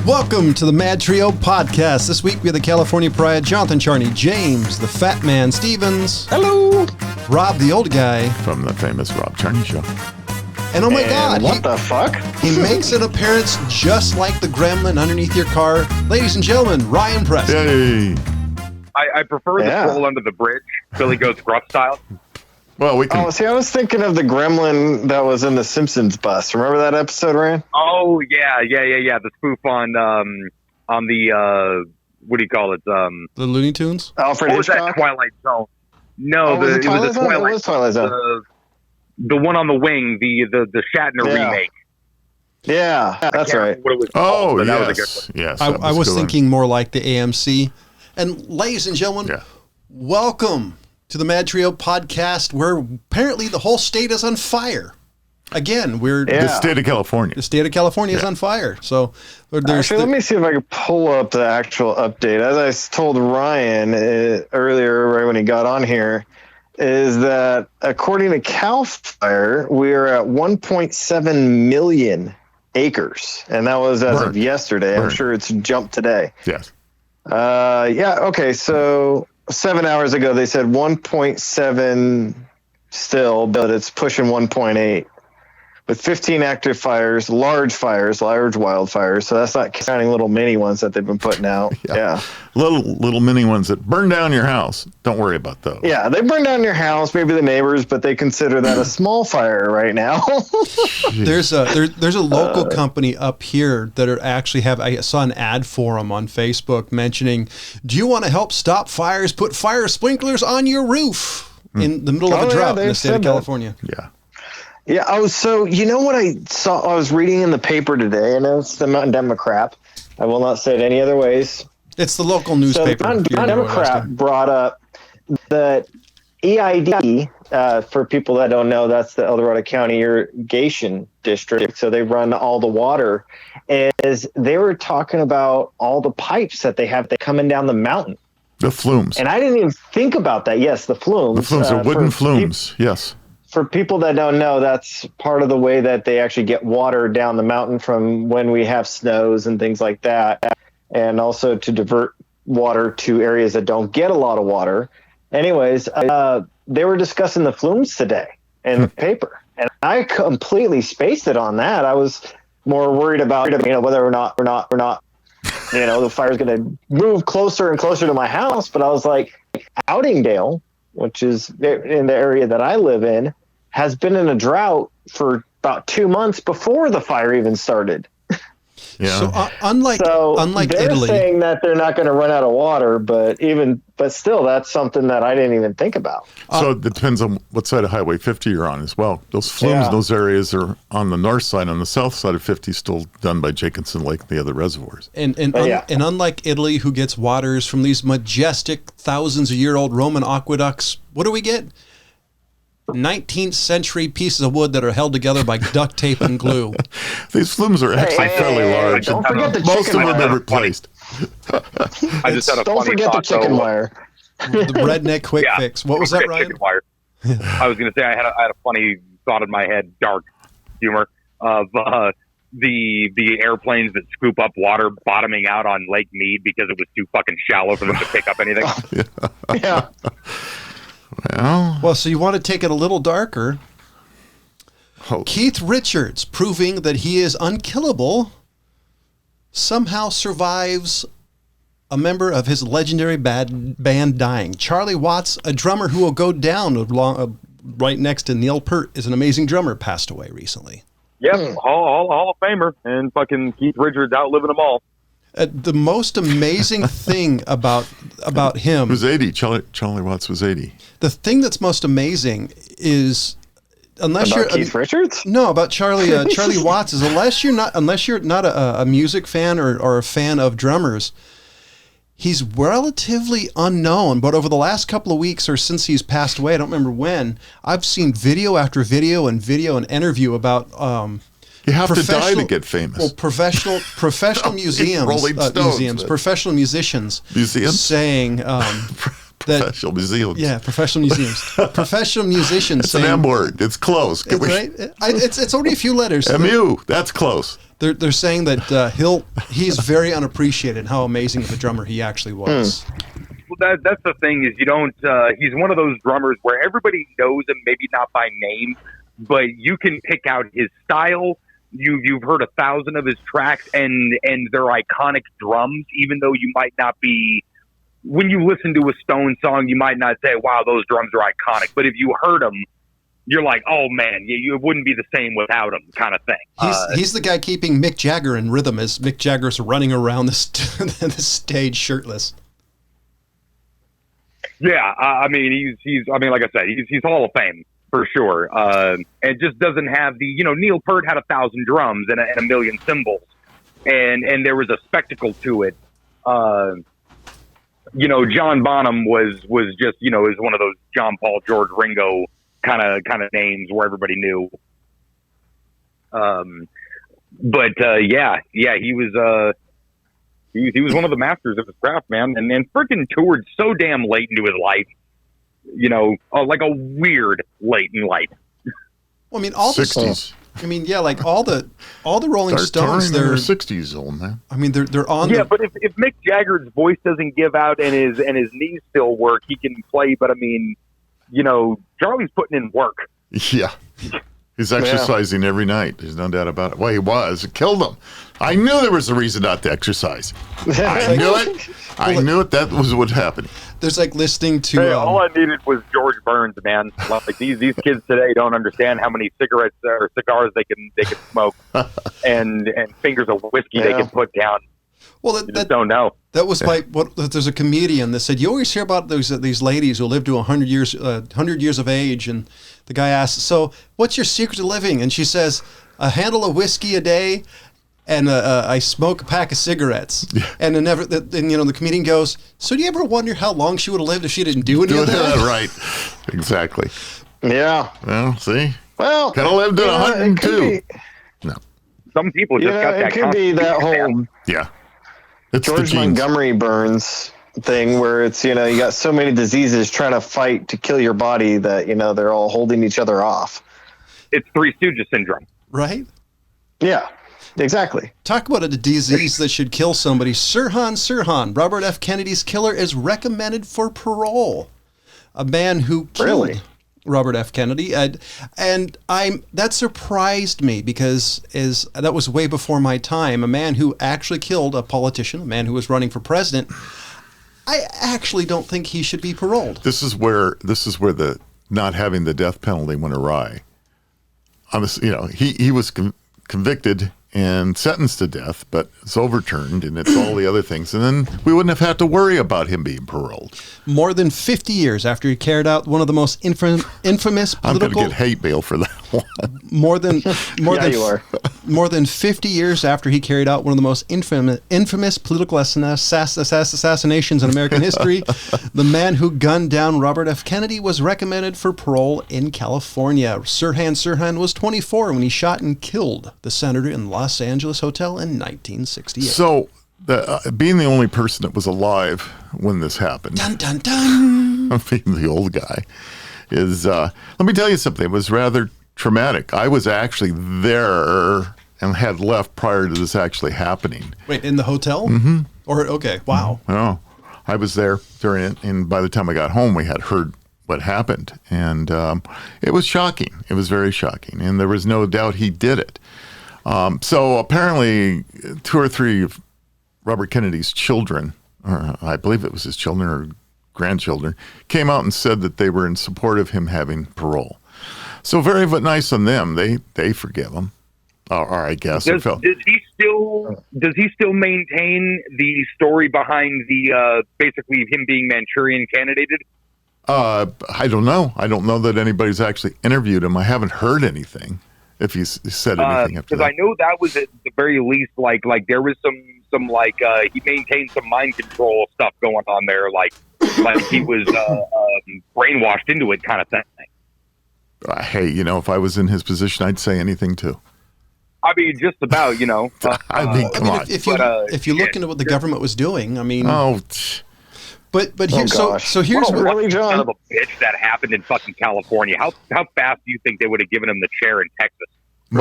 Welcome to the MadTrio podcast. This week we have the California Pariah, Jonathan Charney, James, the Fat Man Stevens. Hello. Rob, the old guy. From the famous Rob Charney Show. And oh my God. What the fuck? He makes an appearance just like the gremlin underneath your car. Ladies and gentlemen, Ryan Preston. Yay. I prefer the troll under the bridge, Billy Goat's gruff style. Well, we can. Oh, see, I was thinking of the gremlin that was in the Simpsons bus. Remember that episode, Ryan? Oh yeah. The spoof on the what do you call it? The Looney Tunes? Alfred What was Hitchcock? that Twilight Zone? No, was it it was a Twilight Zone? It Twilight was Twilight Zone. The one on the wing, the Shatner remake. Yeah, that's right. What it was Oh, called, but yes. that was a good one. Yes. I was thinking more like the AMC. And ladies and gentlemen, welcome to the MadTrio podcast, where apparently the whole state is on fire. Again, the state of California. The state of California is on fire. So there's Actually, let me see if I can pull up the actual update. As I told Ryan earlier, right when he got on here, is that according to CAL FIRE, we are at 1.7 million acres, and that was as of yesterday. I'm sure it's jumped today. Yes. Okay, so 7 hours ago they said 1.7 still, but it's pushing 1.8 with 15 active fires, large wildfires. So that's not counting little mini ones that they've been putting out. Yeah. Little mini ones that burn down your house. Don't worry about those. Yeah, they burn down your house, maybe the neighbors, but they consider that a small fire right now. There's a local company up here that are actually I saw an ad for them on Facebook mentioning, do you want to help stop fires? Put fire sprinklers on your roof in the middle of a drought in the state of California. Yeah. Yeah. Oh, so you know what I saw? I was reading in the paper today, and it's the Mountain Democrat. I will not say it any other ways. It's the local newspaper. So the Mountain Democrat brought up that EID, for people that don't know, that's the El Dorado County Irrigation District. So they run all the water. Is they were talking about all the pipes that they have coming down the mountain. The flumes. And I didn't even think about that. Yes, the flumes. The flumes are wooden flumes. Yes. For people that don't know, that's part of the way that they actually get water down the mountain from when we have snows and things like that. And also to divert water to areas that don't get a lot of water. Anyways, they were discussing the flumes today in the paper. And I completely spaced it on that. I was more worried about, whether or not, the fire's going to move closer and closer to my house. But I was like, Outingdale, which is in the area that I live in, has been in a drought for about 2 months before the fire even started. Yeah. So unlike they're Italy, saying that they're not going to run out of water, but still, that's something that I didn't even think about. So it depends on what side of Highway 50 you're on as well. Those flumes, those areas are on the north side. On the south side of 50, still done by Jacobson Lake and the other reservoirs. And unlike Italy, who gets waters from these majestic thousands of year old Roman aqueducts, what do we get? 19th century pieces of wood that are held together by duct tape and glue. These flumes are actually fairly large. Don't forget the most of chicken them wire. have been replaced. I just had a Don't funny forget the thought, chicken though. wire. The redneck quick fix. What was that, Ryan? Chicken wire. I was going to say I had a funny thought in my head, dark humor, of the airplanes that scoop up water bottoming out on Lake Mead because it was too fucking shallow for them to pick up anything. Yeah. Well, so you want to take it a little darker. Keith Richards, proving that he is unkillable, somehow survives a member of his legendary band dying. Charlie Watts, a drummer who will go down right next to Neil Peart, is an amazing drummer, passed away recently. Yep, Hall of Famer, and fucking Keith Richards outliving them all. The most amazing thing about him... He was 80. Charlie Watts was 80. The thing that's most amazing is... Keith Richards? No, about Charlie Watts is unless you're not a music fan or a fan of drummers, he's relatively unknown. But over the last couple of weeks or since he's passed away, I don't remember when, I've seen video after video and interview about you have to die to get famous. Well, professional professional musicians saying professional museums. Yeah, professional museums. Professional musicians. It's an M word. It's close. Right? It's only a few letters. MU. That's close. They're saying that he's very unappreciated how amazing of a drummer he actually was. Well, that's the thing is you don't. He's one of those drummers where everybody knows him, maybe not by name, but you can pick out his style. You've heard 1,000 of his tracks, and they're iconic drums. Even though you might not be, when you listen to a Stone song, you might not say, "Wow, those drums are iconic." But if you heard them, you're like, "Oh man, you wouldn't be the same without him," kind of thing. He's the guy keeping Mick Jagger in rhythm as Mick Jagger's running around the stage shirtless. Yeah, I mean, he's like I said, he's Hall of Fame for sure. And just doesn't have the, Neil Peart had 1,000 drums and a million cymbals, and there was a spectacle to it. John Bonham was just, is one of those John Paul, George Ringo kind of names where everybody knew. He was. He was one of the masters of his craft, man, and freaking toured so damn late into his life, like a weird late in life. Well, I mean, all 60s. Like all the Rolling Stones, they're 60s old, man. I mean, they're on. Yeah, but if Mick Jagger's voice doesn't give out and his knees still work, he can play. But I mean, Charlie's putting in work. Yeah. He's exercising every night. There's no doubt about it. Well, he was. It killed him. I knew there was a reason not to exercise. I knew it. I knew it. That was what happened. There's like listening to... Hey, all I needed was George Burns, man. Like these kids today don't understand how many cigarettes or cigars they can smoke and fingers of whiskey they can put down. Well, you just don't know. That was there's a comedian that said, you always hear about these ladies who live to 100 years of age, and the guy asks, so what's your secret to living? And she says, a handle of whiskey a day, and I smoke a pack of cigarettes. Yeah. And the comedian goes, so do you ever wonder how long she would have lived if she didn't do any of that? Right, exactly. Yeah. Well, see, well, could have lived to 102. No, some people just got that. It could be that whole It's George Montgomery Burns thing where it's, you got so many diseases trying to fight to kill your body that, they're all holding each other off. It's Three Stooges syndrome. Right? Yeah, exactly. Talk about a disease that should kill somebody. Sirhan Sirhan, Robert F. Kennedy's killer, is recommended for parole. A man who killed Robert F. Kennedy. And that surprised me because that was way before my time. A man who actually killed a politician, a man who was running for president. I actually don't think he should be paroled. This is where the not having the death penalty went awry. He was convicted and sentenced to death, but it's overturned, and it's all the other things. And then we wouldn't have had to worry about him being paroled. More than 50 years after he carried out one of the most infamous political... I'm going to get hate mail for that one. More than 50 years after he carried out one of the most infamous political assassinations in American history, the man who gunned down Robert F. Kennedy was recommended for parole in California. Sirhan Sirhan was 24 when he shot and killed the senator in Los Angeles hotel in 1968. So, being the only person that was alive when this happened, dun dun dun, being the old guy, is let me tell you something. It was rather traumatic. I was actually there and had left prior to this actually happening. Wait, in the hotel? Mm-hmm. Wow. Oh, I was there during it, and by the time I got home, we had heard what happened, and it was shocking. It was very shocking, and there was no doubt he did it. So apparently 2 or 3 of Robert Kennedy's children, or I believe it was his children or grandchildren, came out and said that they were in support of him having parole. So very nice on them. They forgive him, or I guess. Does he still maintain the story behind the basically him being Manchurian candidated? I don't know. I don't know that anybody's actually interviewed him. I haven't heard anything. If he said anything after that. Because I know that was at the very least like there was some he maintained some mind control stuff going on there, like he was brainwashed into it kind of thing. Hey, if I was in his position, I'd say anything too. I mean, just about, come on. If you look into what the government was doing, I mean. Oh. But here's so here's what really, John? Son of a bitch that happened in fucking California. How fast do you think they would have given him the chair in Texas?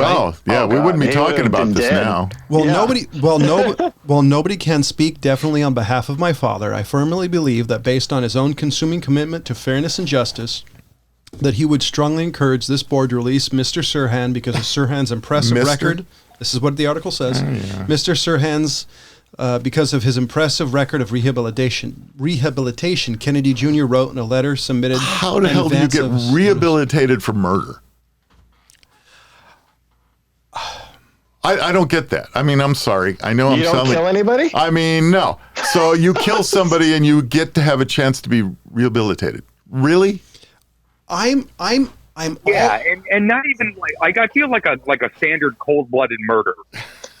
Well, yeah, Oh, we God, wouldn't be he talking would've about been this dead. now. Well, Yeah. nobody can speak definitely on behalf of my father. I firmly believe that based on his own consuming commitment to fairness and justice, that he would strongly encourage this board to release Mr. Sirhan because of Sirhan's impressive Mr.? record. This is what the article says. Mr. Sirhan's, because of his impressive record of rehabilitation, Kennedy Jr. wrote in a letter submitted. How the in hell do you advance get of- rehabilitated for murder? I don't get that. I mean, I'm sorry. I know You don't kill anybody? I mean, no. So you kill somebody and you get to have a chance to be rehabilitated. Really? I'm Yeah, and not even like I feel like a standard cold-blooded murder,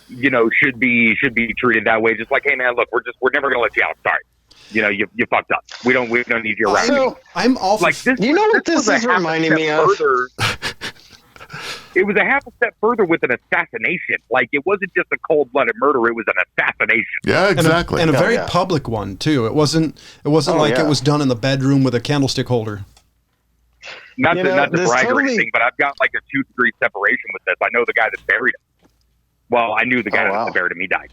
should be treated that way. Just like, hey man, look, we're never gonna let you out. Sorry, you fucked up. We don't need you around. So, I'm all for Like this. You know what this was a is half a reminding step me of? further. It was a half a step further with an assassination. Like, it wasn't just a cold-blooded murder; it was an assassination. Yeah, exactly. and a very yeah. public one too. It wasn't like yeah. it was done in the bedroom with a candlestick holder. Not You to know, not to this brag or totally- anything, but I've got like a 2-degree separation with this. I know the guy that buried him. Well, I knew the guy wow. that buried him. He died.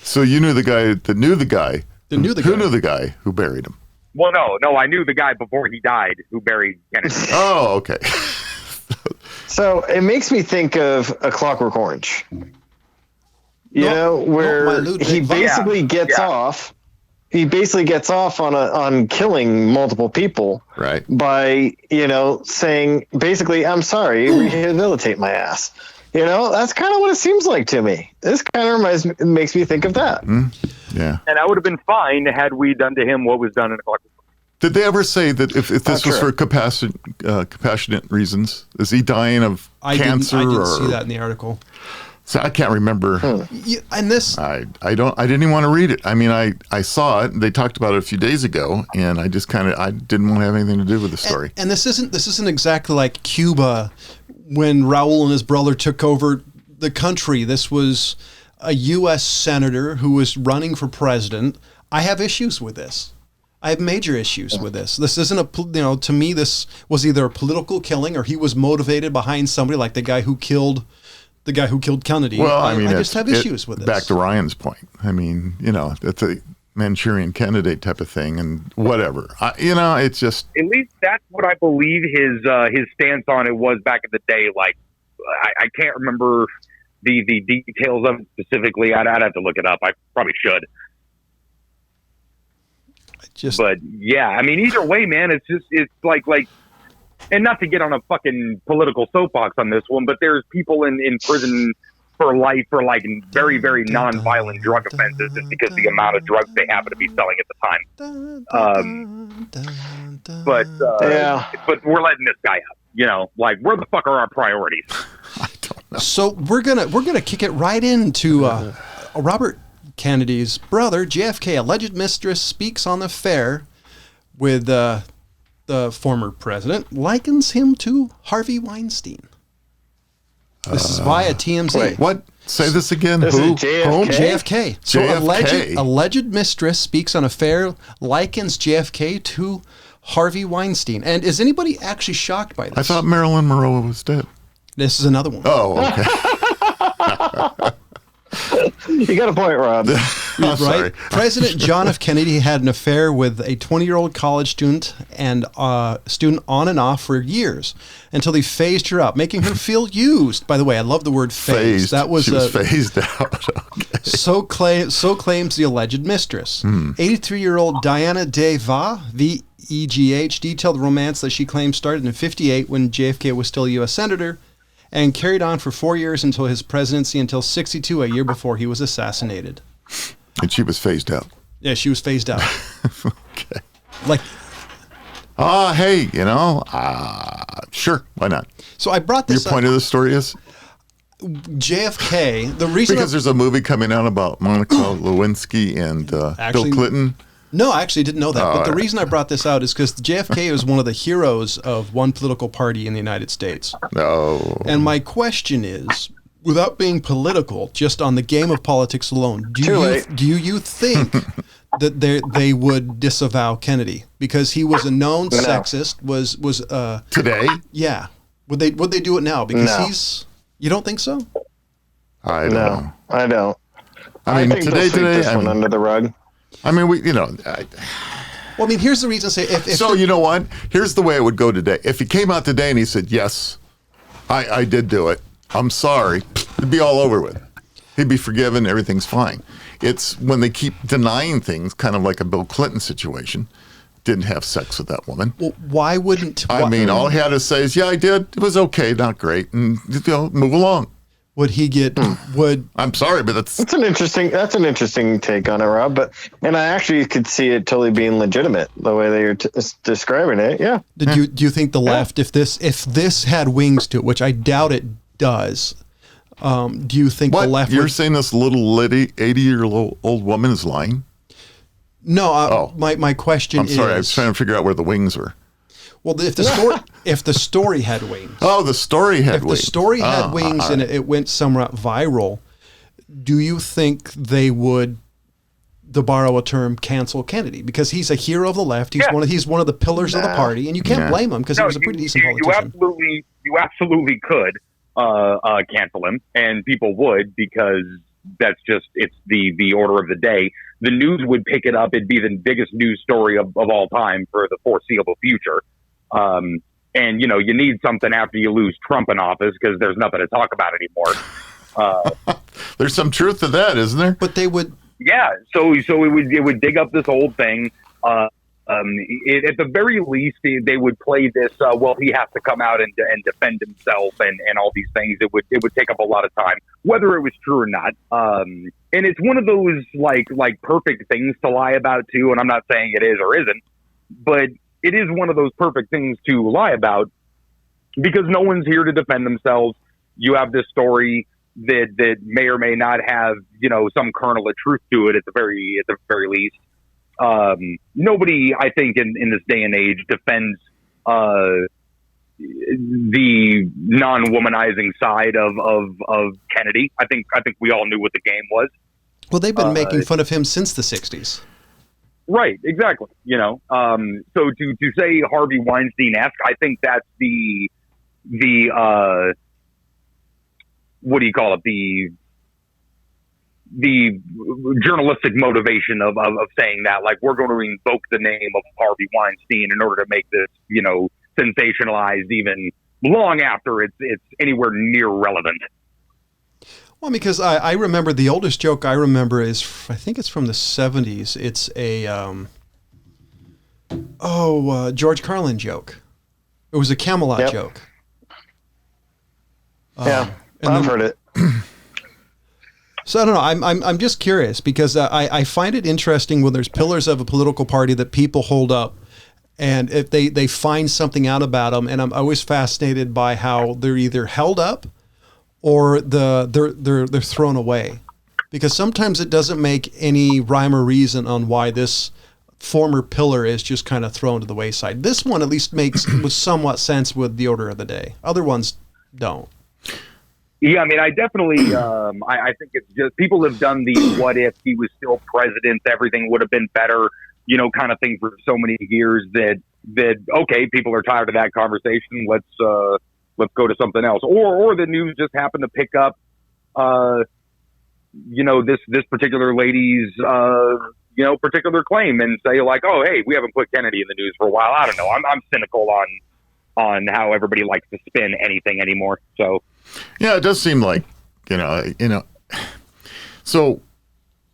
So you knew the guy that knew the guy. That knew the who guy. knew the guy who buried him? Well, no, I knew the guy before he died who buried Kennedy. Oh, okay. So it makes me think of A Clockwork Orange. No, Where my Ludwig he von- basically gets Yeah. off. He basically gets off on killing multiple people Right. by saying basically, I'm sorry, rehabilitate my ass. That's kind of what it seems like to me. This kind of makes me think of that. Yeah. And I would have been fine had we done to him what was done in a clock. Did they ever say that if this Not was sure. for compassionate reasons? Is he dying of I cancer? didn't or see that in the article. So I can't remember. Yeah, and this, I didn't even want to read it. I mean, I saw it. They talked about it a few days ago, and I just I didn't want to have anything to do with the story. and this isn't exactly like Cuba when Raul and his brother took over the country. This was a U.S. senator who was running for president. I have issues with this. I have major issues with this. This isn't to me, this was either a political killing or he was motivated behind somebody like the guy who killed Kennedy. Well, I mean, I just have it- issues with this. Back to Ryan's point. I mean, it's a Manchurian candidate type of thing, and whatever. It's just At least that's what I believe his stance on it was back in the day. Like, I can't remember the details of it specifically. I'd have to look it up. I probably should. But yeah, I mean, either way, man, it's like, and not to get on a fucking political soapbox on this one, but there's people in prison for life for like very, very non-violent drug offenses just because the amount of drugs they happen to be selling at the time. But we're letting this guy out. Like, where the fuck are our priorities? I don't know. So we're gonna kick it right into Robert Kennedy's brother, JFK. Alleged mistress speaks on the affair with the former president, likens him to Harvey Weinstein. This is via TMZ. Wait, What? Say this again. This Who? is JFK? Whom? JFK. So JFK. alleged mistress speaks on affair, likens JFK to Harvey Weinstein. And is anybody actually shocked by this? I thought Marilyn Monroe was dead. This is another one. Oh, okay. You got a point, Rob. I'm sorry. President John F. Kennedy had an affair with a 20-year-old college student and student on and off for years until he phased her out, making her feel used. By the way, I love the word phased. That was, she was phased out. Okay. so claims the alleged mistress. 83-year-old Diana De Va, VEGH, detailed the romance that she claims started in 1958 when JFK was still a U.S. senator and carried on for 4 years until his presidency until 1962, a year before he was assassinated. And she was phased out. Yeah, she was phased out. Okay. Like, Hey, sure, why not? so I brought Your this point up. of the story is? JFK, the reason Because there's a movie coming out about Monica Lewinsky and Actually- Bill Clinton. No, I actually didn't know that. But the right. reason I brought this out is because JFK is one of the heroes of one political party in the United States. No. And my question is, without being political, just on the game of politics alone, do you think that they would disavow Kennedy because he was a known sexist? Was Today? yeah. Would they do it now? Because No. you don't think so? I don't know. I don't. I mean, think they'll sweep this one under the rug. I mean, Well, I mean, here's the reason. Say if so you know what? Here's the way it would go today. If he came out today and he said, "Yes, I did do it. I'm sorry," it'd be all over with. He'd be forgiven. Everything's fine. It's when they keep denying things, kind of like a Bill Clinton situation. Didn't have sex with that woman. Well, why wouldn't? I mean, all he had to say is, "Yeah, I did. It was okay, not great," and move along. Would he get? Would I'm sorry, but that's an interesting take on it, Rob. But I actually could see it totally being legitimate the way that you're describing it. Yeah. do you think the left, if this had wings to it, which I doubt it does, do you think the left? You're saying this little 80-year-old woman is lying? No. My question is. I'm sorry. I was trying to figure out where the wings were. Well, if the story had wings. Oh, the story had wings. If the story had wings and it went somewhat viral, do you think they would, to borrow a term, cancel Kennedy? Because he's a hero of the left. He's one of the pillars of the party, and you can't blame him because he was a pretty decent politician. You absolutely could cancel him, and people would, because it's the order of the day. The news would pick it up. It'd be the biggest news story of all time for the foreseeable future. And you need something after you lose Trump in office, because there's nothing to talk about anymore. There's some truth to that, isn't there? But they would. Yeah. So it would dig up this old thing. At the very least, they would play this. He has to come out and defend himself and all these things. It would take up a lot of time, whether it was true or not. And it's one of those like perfect things to lie about too. And I'm not saying it is or isn't, but it is one of those perfect things to lie about, because no one's here to defend themselves. You have this story that may or may not have, some kernel of truth to it at the very least. Nobody, I think, in this day and age defends the non-womanizing side of Kennedy. I think we all knew what the game was. Well, they've been making fun of him since the 60s. Right, exactly. So to say Harvey Weinstein-esque, I think that's the what do you call it? The journalistic motivation of saying that, like, we're going to invoke the name of Harvey Weinstein in order to make this, sensationalized even long after it's anywhere near relevant. Well, because I remember the oldest joke I remember is, I think it's from the 70s. It's a, George Carlin joke. It was a Camelot joke. I've heard it. So I don't know. I'm just curious, because I find it interesting when there's pillars of a political party that people hold up, and if they find something out about them, and I'm always fascinated by how they're either held up or they're thrown away, because sometimes it doesn't make any rhyme or reason on why this former pillar is just kind of thrown to the wayside. This one at least makes with somewhat sense with the order of the day. Other ones don't. Yeah, I mean, I definitely, I think it's just, people have done the what if he was still president, everything would have been better, kind of thing for so many years that okay, people are tired of that conversation. Let's go to something else. Or the news just happened to pick up, this particular lady's, particular claim and say, like, oh, hey, we haven't put Kennedy in the news for a while. I don't know. I'm cynical on how everybody likes to spin anything anymore. So. Yeah, it does seem like, so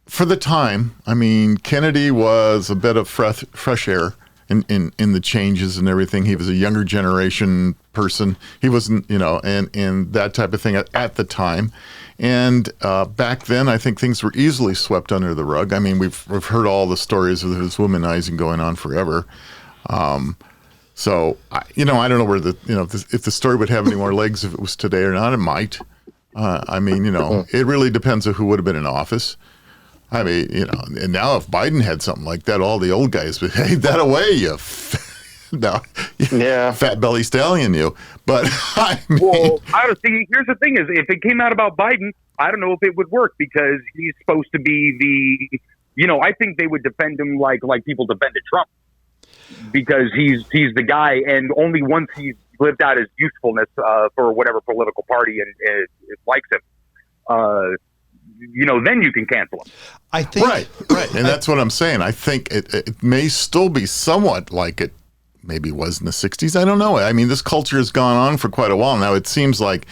for the time, I mean, Kennedy was a bit of fresh air in the changes and everything. He was a younger generation person. He wasn't, and that type of thing at the time. And back then, I think things were easily swept under the rug. I mean, we've heard all the stories of his womanizing going on forever. So, I don't know where if the story would have any more legs if it was today or not. It might. I mean, it really depends on who would have been in office. I mean, and now if Biden had something like that, all the old guys would, hey, that away, you fat belly stallion, you. But I mean, well, honestly, here's the thing: is if it came out about Biden, I don't know if it would work, because he's supposed to be the, I think they would defend him like people defended Trump. Because he's the guy, and only once he's lived out his usefulness for whatever political party and it likes him, then you can cancel him. I think right, and that's what I'm saying. I think it may still be somewhat like it maybe was in the 60s. I don't know. I mean, this culture has gone on for quite a while now. It seems like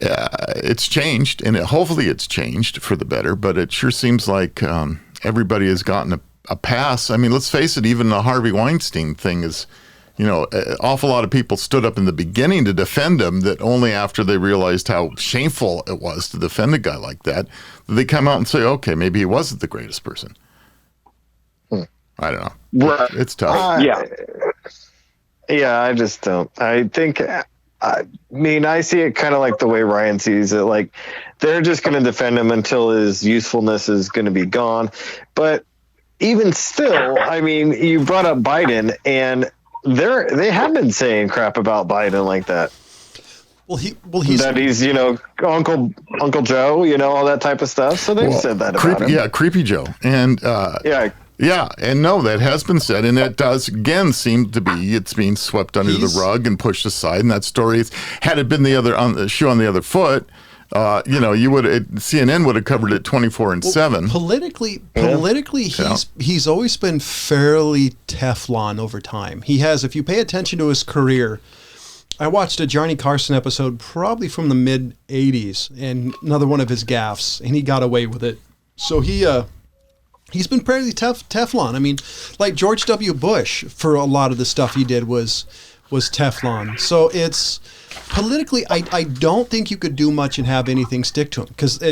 it's changed, and hopefully it's changed for the better, but it sure seems like everybody has gotten a pass. I mean, let's face it, even the Harvey Weinstein thing is, an awful lot of people stood up in the beginning to defend him, that only after they realized how shameful it was to defend a guy like that, they come out and say, okay, maybe he wasn't the greatest person. I don't know. Right. It's tough. Yeah, I just don't. I think, I see it kind of like the way Ryan sees it. Like, they're just going to defend him until his usefulness is going to be gone. But even still, I mean, you brought up Biden, and they have been saying crap about Biden like that. He's Uncle Joe, all that type of stuff. So they've said that about him. Yeah, Creepy Joe, and and no, that has been said, and it does again seem to be it's being swept under the rug and pushed aside. And that story, had it been the shoe on the other foot, CNN would have covered it 24/7. Politically, he's always been fairly Teflon over time. He has, if you pay attention to his career, I watched a Johnny Carson episode probably from the mid '80s, and another one of his gaffes, and he got away with it. So he's been fairly Teflon. I mean, like George W. Bush, for a lot of the stuff he did was Teflon. So it's politically, I don't think you could do much and have anything stick to him, because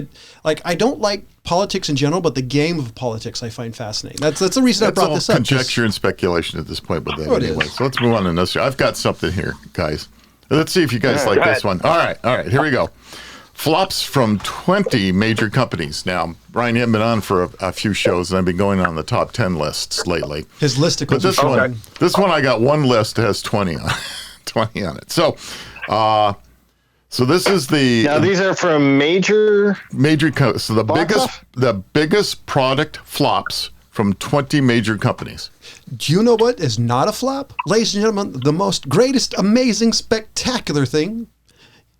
I don't like politics in general, but the game of politics I find fascinating. That's the reason I brought this up. Conjecture and speculation at this point with that anyway. So let's move on to this. I've got something here, guys. Let's see if you guys like this one. All right, here we go. Flops from 20 major companies. Now, Brian, you haven't been on for a few shows, and I've been going on the top 10 lists lately. His listicles. But this one, I got one list that has 20 on it. So this is the. Now these are from major. So the biggest product flops from 20 major companies. Do you know what is not a flop, ladies and gentlemen? The most greatest, amazing, spectacular thing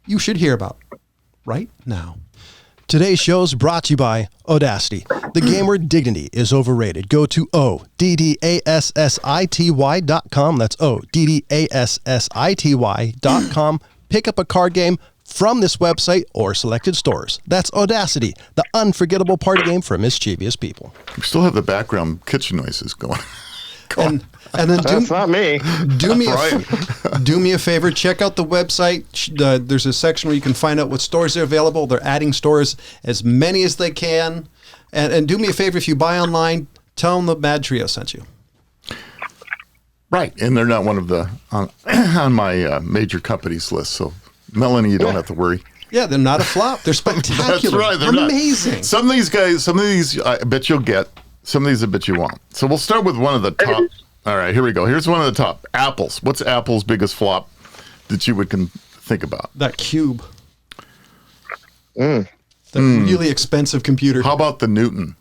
you should hear about right now. Today's show is brought to you by Audacity. The game word dignity is overrated. Go to ODDASSITY.com. That's ODDASSITY.com. Pick up a card game from this website or selected stores. That's Audacity, the unforgettable party game for mischievous people. We still have the background kitchen noises going. And then that's not me. Do me a favor. Check out the website. There's a section where you can find out what stores are available. They're adding stores, as many as they can. And do me a favor, if you buy online, tell them the MadTrio sent you. Right, and they're not one of the on my major companies list. So Melanie, you don't have to worry. Yeah, they're not a flop. They're spectacular. That's right. They're amazing. Not. Some of these I bet you'll get. Some of these I bet you won't. So we'll start with one of the top. All right, here we go. Here's one of the top. Apple's. What's Apple's biggest flop that you would think about? That Cube. That really expensive computer. How about the Newton?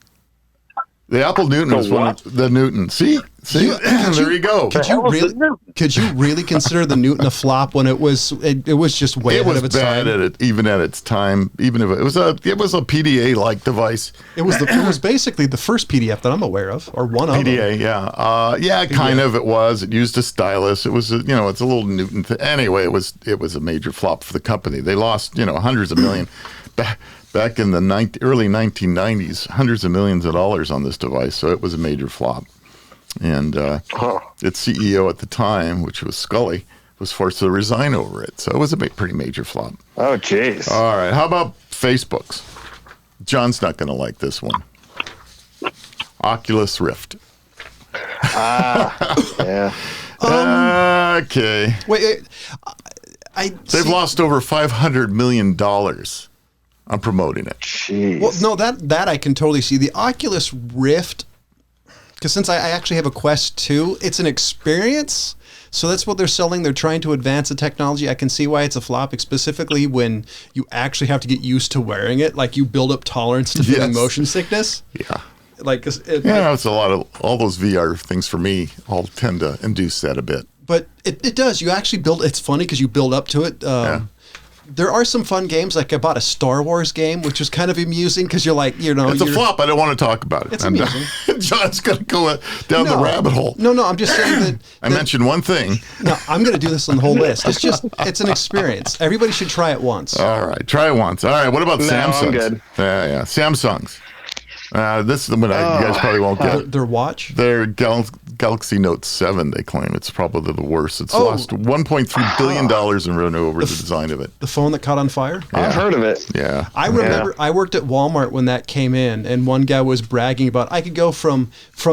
The Apple Newton is one of the Newton. See? There you go. Could you really consider the Newton a flop when it was just way ahead of its time? It was bad even at its time. Even if it was a PDA like device. It was basically the first PDF that I'm aware of, or one of them. PDA, yeah, kind of. It was. It used a stylus. It was, it's a little Newton thing. Anyway, it was a major flop for the company. They lost, hundreds of million. Back in the early 1990s, hundreds of millions of dollars on this device, so it was a major flop. And its CEO at the time, which was Scully, was forced to resign over it. So it was a pretty major flop. Oh, jeez. All right, how about Facebook's? John's not going to like this one. Oculus Rift. Yeah. Okay. Wait, they've lost over $500 million. I'm promoting it. Jeez. Well, no, that I can totally see. The Oculus Rift, because since I actually have a Quest 2, it's an experience. So that's what they're selling. They're trying to advance the technology. I can see why it's a flop, specifically when you actually have to get used to wearing it. Like, you build up tolerance to feeling motion sickness. Yeah. It's a lot of all those VR things for me all tend to induce that a bit. But it does. You actually build. It's funny because you build up to it. There are some fun games. Like I bought a Star Wars game, which was kind of amusing because you're like, it's a flop. I don't want to talk about it. It's amusing. John's going to go down the rabbit hole. No, I'm just saying that. I mentioned one thing. No, I'm going to do this on the whole list. It's an experience. Everybody should try it once. All right, try it once. All right, what about Samsungs? I'm good. Yeah, Samsungs. This is the one you guys probably won't get. Their watch? Their Galaxy Note 7, they claim. It's probably the worst. It's lost $1.3 billion in revenue over the design of it. The phone that caught on fire? Yeah. I've heard of it. Yeah. I remember I worked at Walmart when that came in, and one guy was bragging about I could go from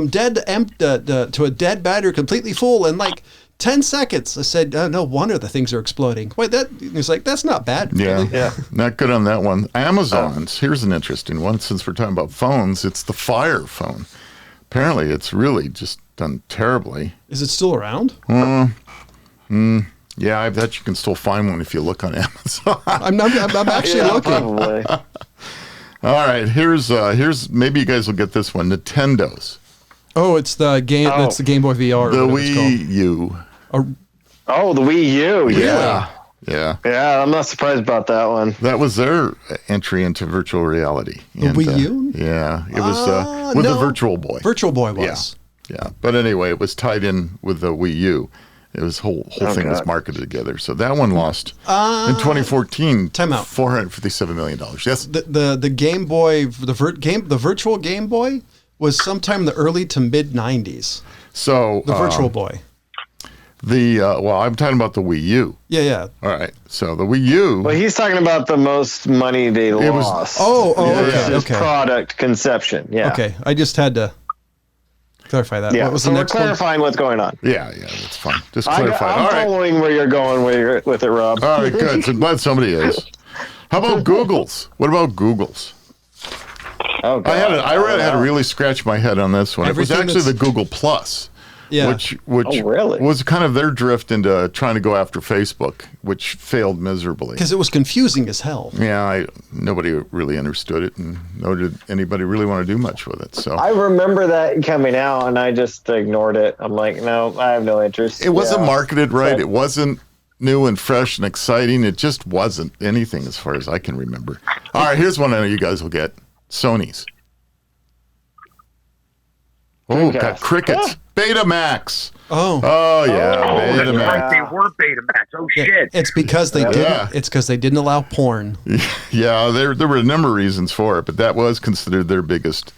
dead to a dead battery completely full in like 10 seconds. I said, no wonder the things are exploding. Wait, he's like, that's not bad. Yeah. Not good on that one. Amazon's, here's an interesting one. Since we're talking about phones, it's the Fire phone. Apparently, it's really just done terribly. Is it still around? Yeah, I bet you can still find one if you look on Amazon. I'm actually looking. Probably. All right, here's maybe you guys will get this one. Nintendo's. Oh, it's the game. That's the Game Boy VR. The Wii U. Oh, the Wii U. Yeah. Yeah, I'm not surprised about that one. That was their entry into virtual reality. The Wii U? Yeah, it was with the Virtual Boy. Virtual Boy was. Yeah. But anyway, it was tied in with the Wii U. It was whole thing was marketed together. So that one lost in 2014. Time out. $457 million. Yes. The Game Boy, the Virtual Game Boy was sometime in the early to mid 90s. So the Virtual Boy. I'm talking about the Wii U. Yeah. All right. So the Wii U. Well, he's talking about the most money they lost. Okay. Product conception. Yeah. Okay. I just had to clarify that. Yeah. What was so the we're next one? clarifying what's going on. Yeah, that's fine. Just clarify. I'm following where you're going with it, Rob. All right, good. So glad somebody is. How about Google's? What about Google's? Oh, God. I had to really scratch my head on this one. Everything it was actually the Google Plus. Yeah. Which really? was kind of their drift into trying to go after Facebook, which failed miserably. Because it was confusing as hell. Yeah, nobody really understood it, and nor did anybody really want to do much with it. So I remember that coming out, and I just ignored it. I'm like, no, I have no interest. it wasn't marketed right. It wasn't new and fresh and exciting. It just wasn't anything as far as I can remember. All right, here's one I know you guys will get. Sony's. Oh, got crickets. Betamax. Oh yeah, Betamax. Right, they were Betamax. Oh shit! It's because they didn't. It's because they didn't allow porn. Yeah, there were a number of reasons for it, but that was considered their biggest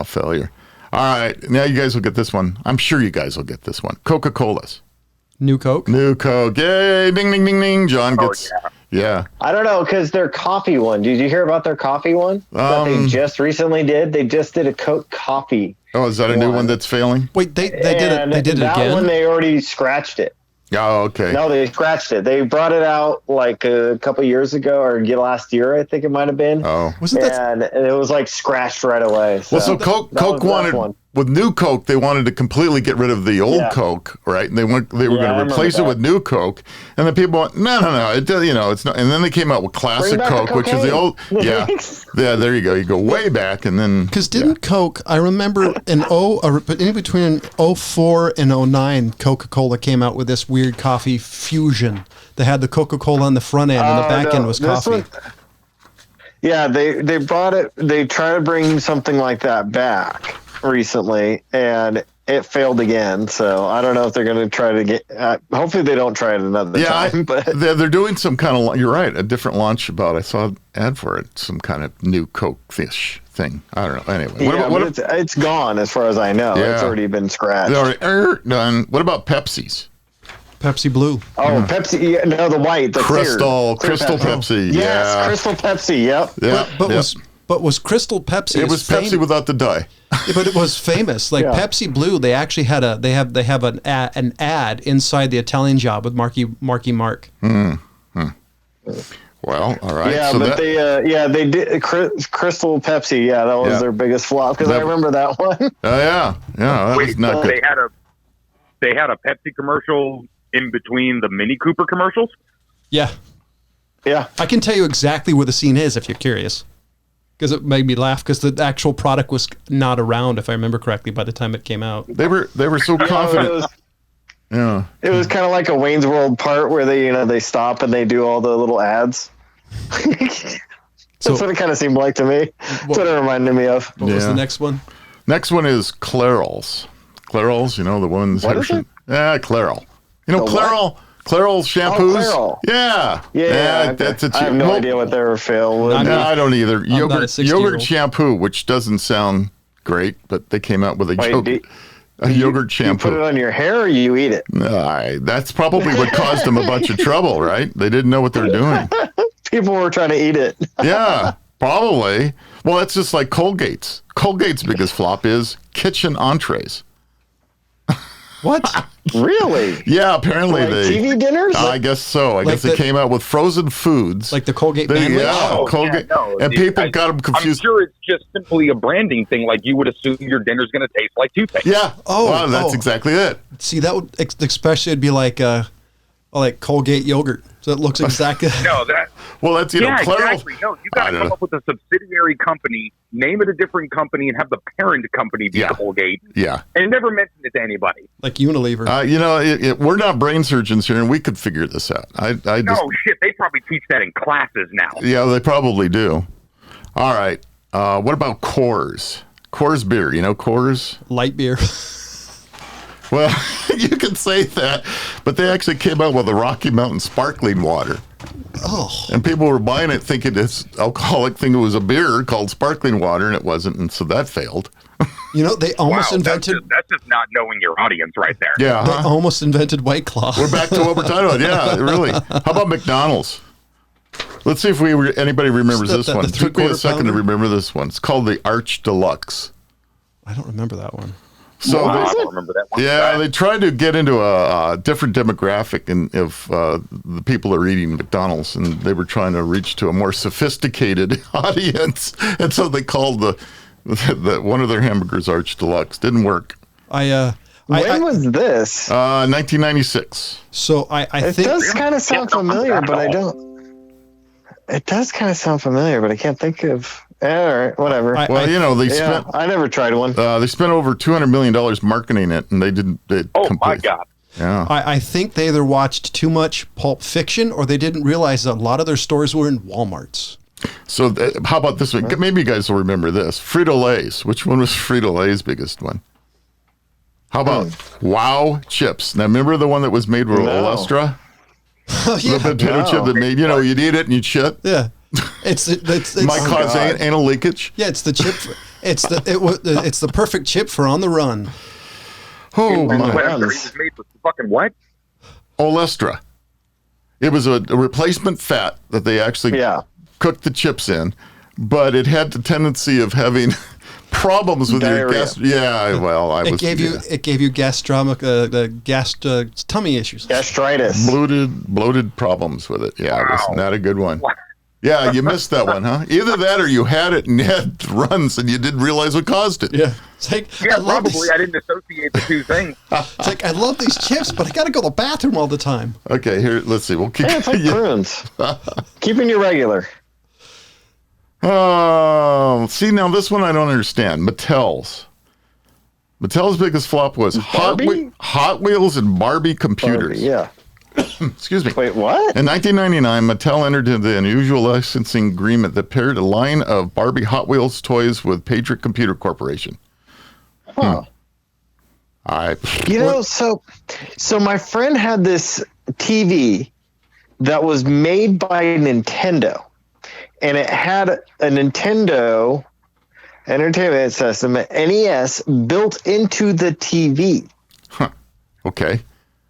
failure. All right, now you guys will get this one. I'm sure you guys will get this one. Coca-Cola's. New Coke. New Coke. Yay! Ding ding ding ding. John gets. Yeah. I don't know, because their coffee one. Did you hear about their coffee one that they just recently did? They just did a Coke coffee. Oh, is that a new one that's failing? Wait, they did it. They did it again. That one they already scratched it. Oh, okay. No, they scratched it. They brought it out like a couple years ago, or last year, I think it might have been. Oh, wasn't that? And it was like scratched right away. So Coke wanted with New Coke, they wanted to completely get rid of the old Coke, right? And they were going to replace it with New Coke, and the people went, no, it's not. And then they came out with Classic Coke, which is the old, yeah, there you go. You go way back, and then because didn't Coke? I remember but in between 04 and 09, Coca-Cola came out with this weird coffee fusion. They had the Coca-Cola on the front end, and the back end was coffee. Yeah, they brought it. They tried to bring something like that back recently, and it failed again. So I don't know if they're going to try to get. Hopefully, they don't try it another time. But they're doing some kind of. You're right, a different launch about. I saw an ad for it. Some kind of new Coke fish thing. I don't know. Anyway, it's gone as far as I know. Yeah. It's already been scratched. Done. What about Pepsi's? Pepsi Blue. Oh, Pepsi. No, the white. The Crystal clear Pepsi. Yes, Crystal Pepsi. Yep. Yeah. But was Crystal Pepsi? It was Pepsi without the dye. Yeah, but it was famous. Like Pepsi Blue, they actually had they have an ad inside the Italian Job with Marky Mark. Well, all right. Yeah, so but they did Crystal Pepsi. Yeah, that was their biggest flop because I remember that one. Yeah. That was not good. They had a Pepsi commercial in between the Mini Cooper commercials. Yeah. I can tell you exactly where the scene is if you're curious. Because it made me laugh because the actual product was not around, if I remember correctly, by the time it came out. They were so confident. Yeah. It was kind of like a Wayne's World part where they stop and they do all the little ads. That's what it kind of seemed like to me. That's what it reminded me of. What was the next one? Next one is Clairol's. Clairol's, the woman's What hair is it? Yeah, Clairol. The Clairol. Clairol's shampoos. Clairol. Yeah. Yeah. That's I have no idea what they're filled with. Not I don't either. not a 60-year-old. Yogurt shampoo, which doesn't sound great, but they came out with a yogurt shampoo. You put it on your hair or you eat it? That's probably what caused them a bunch of trouble, right? They didn't know what they're doing. People were trying to eat it. Yeah, probably. Well, it's just like Colgate's. Colgate's biggest flop is kitchen entrees. What? Really? Yeah, apparently Like they. TV dinners? I guess so. I guess they came out with frozen foods. Like the Colgate man Yeah, Colgate. And people got them confused. I'm sure it's just simply a branding thing. Like you would assume your dinner's going to taste like toothpaste. Yeah. Well, that's exactly it. See, that would especially it'd be like Colgate yogurt. So it looks exactly. No, that. Well, that's Yeah, Clairol. exactly. No, you got to come up with a subsidiary company, name it a different company, and have the parent company be Colgate. Yeah. And never mention it to anybody. Like Unilever. We're not brain surgeons here, and we could figure this out. No, shit. They probably teach that in classes now. Yeah, they probably do. All right. What about Coors? Coors beer. You know Coors? Light beer. Well, you can say that, but they actually came out with a Rocky Mountain sparkling water. Oh. And people were buying it thinking this alcoholic thing was a beer called sparkling water, and it wasn't, and so that failed. They almost invented. That's just not knowing your audience right there. Yeah. They almost invented White Claw. We're back to what we're talking about. Yeah, really. How about McDonald's? Let's see if anybody remembers this one. It took me a second to remember this one. It's called the Arch Deluxe. I don't remember that one. So I don't remember that one. Yeah, they tried to get into a different demographic of the people that are eating McDonald's, and they were trying to reach to a more sophisticated audience, and so they called the one of their hamburgers Arch Deluxe. Didn't work. When was this? 1996. So I It think does kind of sound familiar, but I don't. It does kind of sound familiar, but I can't think of. All right, whatever. They spent. I never tried one. They spent over $200 million marketing it, and they didn't. My God. Yeah. I think they either watched too much Pulp Fiction or they didn't realize that a lot of their stores were in Walmarts. So how about this one? Maybe you guys will remember this. Frito-Lay's. Which one was Frito-Lay's biggest one? How about Wow Chips? Now, remember the one that was made with Olestra? Oh, yeah. The potato chip that made, you'd eat it and you'd shit. Yeah. It's Might cause anal leakage. Yeah, it's the chip. It's the perfect chip for on the run. Oh my! It was made with fucking what? Olestra. It was a replacement fat that they actually cooked the chips in, but it had the tendency of having problems with your gas. Yeah, well, It gave you tummy issues. Gastritis. Bloated problems with it. Yeah, it was not a good one. Wow. Yeah, you missed that one, huh? Either that or you had it and you had runs and you didn't realize what caused it. Yeah. It's like, probably. I didn't associate the two things. It's like, I love these chips, but I got to go to the bathroom all the time. Okay, here, let's see. We'll keep it's like prunes. Keeping you regular. Oh, see, now this one I don't understand. Mattel's biggest flop was Hot Wheels and Barbie computers. Barbie, yeah. Excuse me. Wait, what? In 1999, Mattel entered into the unusual licensing agreement that paired a line of Barbie Hot Wheels toys with Patriot Computer Corporation. Huh. So my friend had this TV that was made by Nintendo, and it had a Nintendo Entertainment System, NES, built into the TV. Huh. Okay.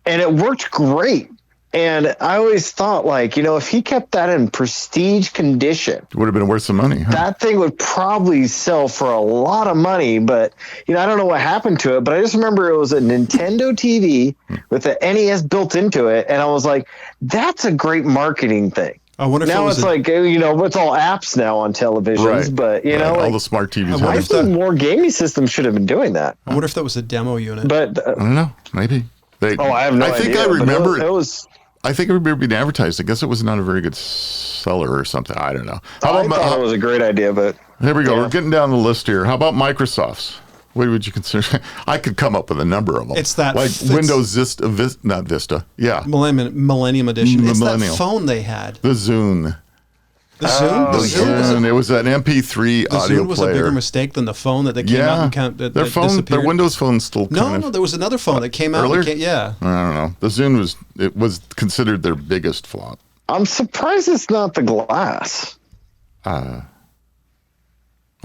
And it worked great. And I always thought, if he kept that in prestige condition, it would have been worth some money. Huh? That thing would probably sell for a lot of money. But, I don't know what happened to it. But I just remember it was a Nintendo TV with the NES built into it. And I was like, that's a great marketing thing. I wonder if now it's it's all apps now on televisions. Right. But, all the smart TVs. I think more gaming systems should have been doing that. I wonder if that was a demo unit. But I don't know. Maybe. I have no idea. I think I remember it was. I think it remember being advertised. I guess it was not a very good seller or something. I don't know. I thought it was a great idea, but here we go. We're getting down the list here. How about Microsoft's? What would you consider? I could come up with a number of them. It's that like Windows Vista, not Vista. Yeah, Millennium Edition. It's Millennial. that phone they had. The Zune. The Zune. The Zune. It was an MP3 The audio Zune was player. a bigger mistake than the phone that they came out and that their phone, disappeared. their Windows phone still No, there was another phone that came out. Earlier? Yeah. I don't know. The Zune was considered their biggest flop. I'm surprised it's not the glass.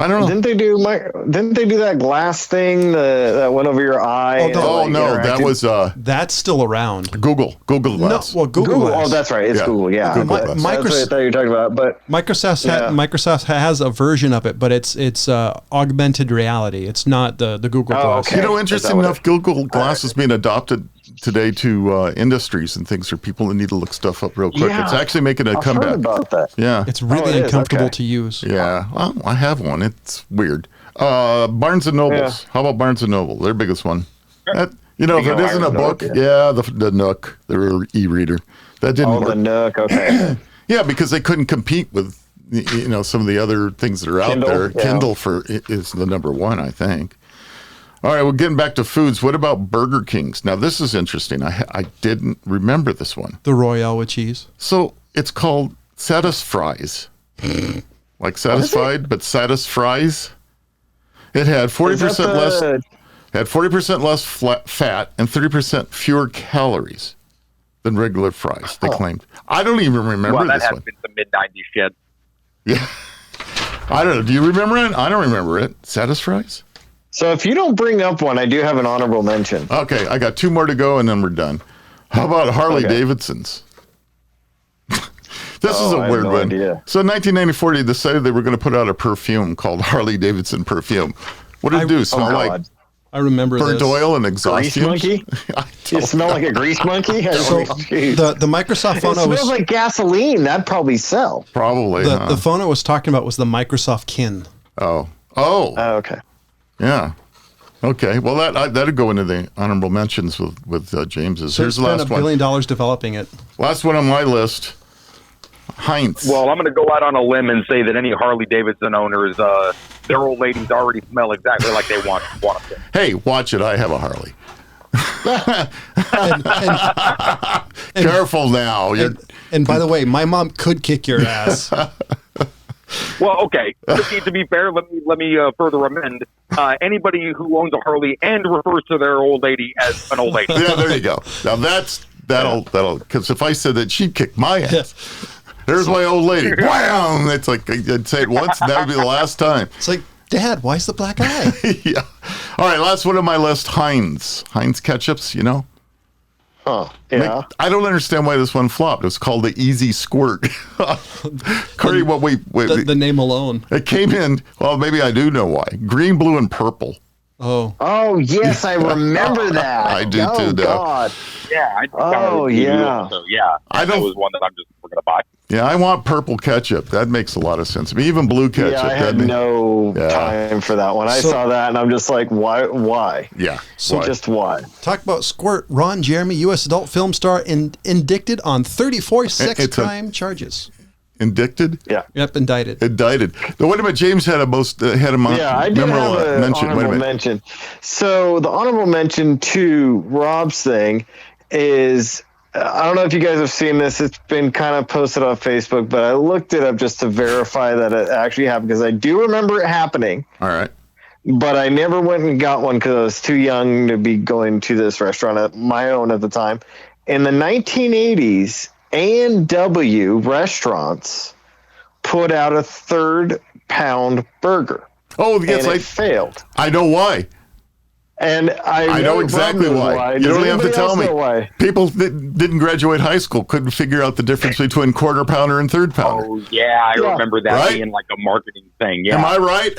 I don't know. Didn't they do that glass thing that went over your eye? That was That's still around. Google Glass. No, well, Google Glass. Oh, that's right. It's Google. Yeah, Google Glass. that's what I thought you were talking about. But Microsoft has a version of it, but it's augmented reality. It's not the Google Glass. okay. You know, interesting enough, Google Glass is being adopted today to industries and things for people that need to look stuff up real quick. Yeah, it's actually making a I've comeback. heard about that. Yeah. It's really it is, uncomfortable okay. to use. Yeah. Well, I have one. It's weird. Barnes and Nobles. Yeah. How about Barnes and Noble? Their biggest one. That, if it isn't a book, Nook, the Nook, their e-reader. That didn't work. The Nook. Okay. Yeah, because they couldn't compete with some of the other things that are out Kindle, there. yeah. Kindle is the number one, I think. All right, well, getting back to foods. What about Burger Kings? Now, this is interesting. I didn't remember this one. The Royale with cheese. So it's called Satisfries, like satisfied, but Satisfries. It had 40% less. Had 40% less fat and 30% fewer calories than regular fries. They claimed. I don't even remember that this has one. been some mid-90s shit. Yeah. I don't know. Do you remember it? I don't remember it. Satisfries? So if you don't bring up one, I do have an honorable mention. Okay, I got 2 more to go and then we're done. How about Harley Davidsons? This is a I have weird no one. idea. So in 1994, they decided they were going to put out a perfume called Harley Davidson perfume. What did it do? Smell like I remember burnt this. oil and exhaust Grease fumes? monkey? You smell like a grease monkey? So the Microsoft phone it smells like gasoline. That'd probably sell. Probably. the phone I was talking about was the Microsoft Kin. Oh, Okay. yeah. Okay. Well, that'd go into the honorable mentions with James's. So Here's the spent last $1 one. billion developing it. Last one on my list. Heinz. Well, I'm going to go out on a limb and say that any Harley Davidson owners, their old ladies already smell exactly like they want them to. Hey, watch it. I have a Harley. And Careful now. and by the way, my mom could kick your ass. Well, okay. To be fair, let me further amend. Anybody who owns a Harley and refers to their old lady as an old lady. Yeah, there you go. Now that'll because if I said that, she'd kick my ass. There's my old lady. Wham! It's like I'd say it once, and that would be the last time. It's like, Dad, why's the black eye? Yeah. All right, last one on my list. Heinz ketchups. Huh. Yeah. I don't understand why this one flopped. It was called the Easy Squirt. According to what the name alone. it came in. Well, maybe I do know why. Green, blue, and purple. Oh, yes, I remember that. I do too, though. God. Yeah. I So, I that don't- was one that I'm just going to buy. Yeah, I want purple ketchup. That makes a lot of sense to me. Even blue ketchup. Yeah, I had no time for that one. I saw that, and I'm just like, why? Yeah. So Just why? Talk about Squirt. Ron Jeremy, U.S. adult film star, indicted on 34 sex crime charges. Indicted? Yeah. Yep, indicted. Indicted. Now, wait a minute. James had a I did memorable have an mention. Wait a honorable minute. mention. So the honorable mention to Rob's thing is, I don't know if you guys have seen this. It's been kind of posted on Facebook, but I looked it up just to verify that it actually happened because I do remember it happening, All right. but I never went and got one because I was too young to be going to this restaurant at my own at the time. In the 1980s, A&W restaurants put out a 3rd-pound burger. Oh, yes, and it failed. I know why. And I know exactly why. You Does don't have to anybody tell else me. know why? People that didn't graduate high school couldn't figure out the difference between quarter pounder and 3rd pounder. Oh, yeah. I remember that Right? being like a marketing thing. Yeah. Am I right?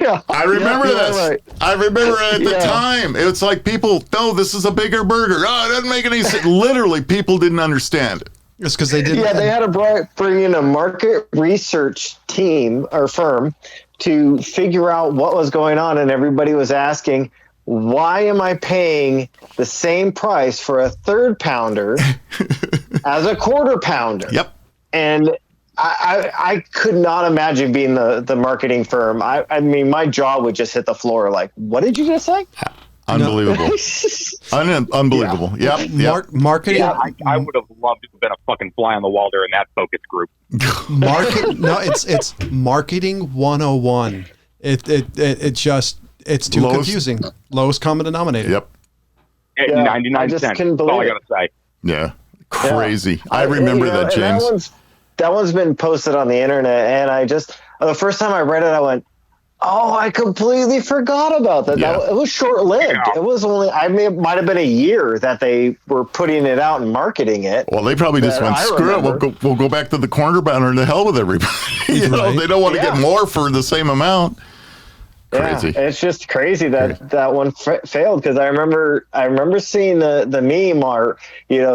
Yeah. I remember you're this. right. I remember it at the Yeah. time. It's like people, no, this is a bigger burger. Oh, it doesn't make any sense. Literally, people didn't understand it. It's because they didn't. Yeah, they had to bring in a market research team or firm to figure out what was going on, and everybody was asking, why am I paying the same price for a 3rd pounder as a quarter pounder? Yep. And I could not imagine being the marketing firm. I mean, my jaw would just hit the floor. Like, what did you just say? Unbelievable. Unbelievable. Yeah. Yep. Marketing. Yeah, I would have loved to have been a fucking fly on the wall during that focus group. It's marketing 101. It's too confusing. Lowest common denominator. Yep. 99 cents. That's all I got to say. Yeah. Crazy. I remember that, James. That one's been posted on the internet, and the first time I read it, I went, "Oh, I completely forgot about that." Yeah. It was short-lived. Yeah. It was only, it might have been a year that they were putting it out and marketing it. Well, they probably just went, screw it. We'll go back to the corner banner and the hell with everybody. They don't want to get more for the same amount. Crazy. Yeah, it's just crazy that one failed, because I remember seeing the meme or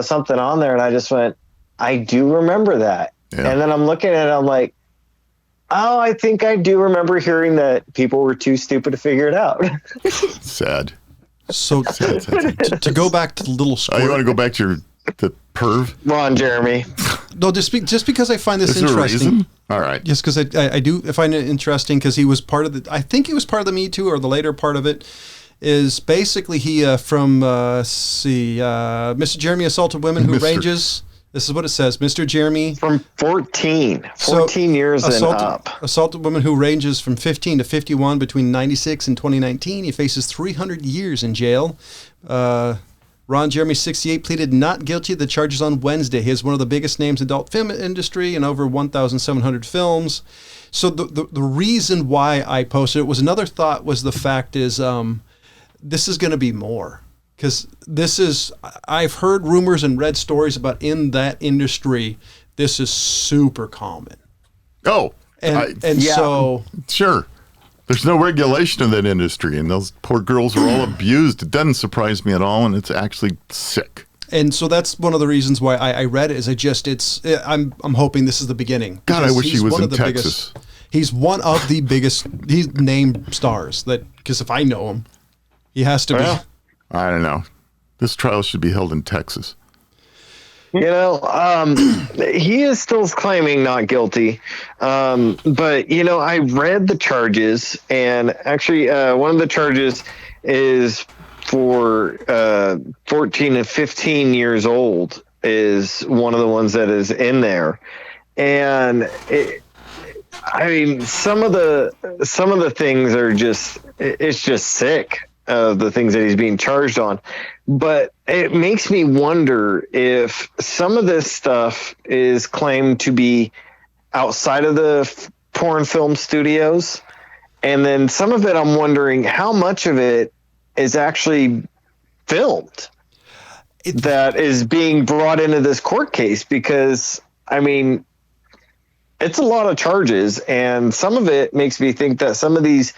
something on there, and I just went, I do remember that. Yeah. And then I'm looking at it, I'm like, oh, I think I do remember hearing that people were too stupid to figure it out. Sad. So to go back to the little squirt. Oh, you want to go back to the perv? Ron Jeremy. No, just because I find this Is there interesting. A reason? All right. Yes, because I do find it interesting, because he was part of I think he was part of the Me Too, or the later part of it. Is basically he Mr. Jeremy assaulted women who ranges. This is what it says. Mr. Jeremy. From 14 years and up. Assaulted women who ranges from 15 to 51 between 96 and 2019. He faces 300 years in jail. Ron Jeremy, 68, pleaded not guilty of the charges on Wednesday. He is one of the biggest names in the adult film industry in over 1,700 films. So the reason why I posted it was, another thought was, the fact is this is going to be more. Because I've heard rumors and read stories about, in that industry, this is super common. Oh. So. Sure. There's no regulation in that industry, and those poor girls are all abused. It doesn't surprise me at all, and it's actually sick. And so that's one of the reasons why I read it. I'm hoping this is the beginning. God, I wish he was in Texas. He's one of the biggest named stars. Because if I know him, he has to be. I don't know. This trial should be held in Texas. He is still claiming not guilty. But, I read the charges, and actually one of the charges is for 14 and 15 years old is one of the ones that is in there. And some of the things are it's just sick. The things that he's being charged on. But it makes me wonder if some of this stuff is claimed to be outside of the porn film studios. And then some of it, I'm wondering how much of it is actually filmed that is being brought into this court case, because, it's a lot of charges, and some of it makes me think that some of these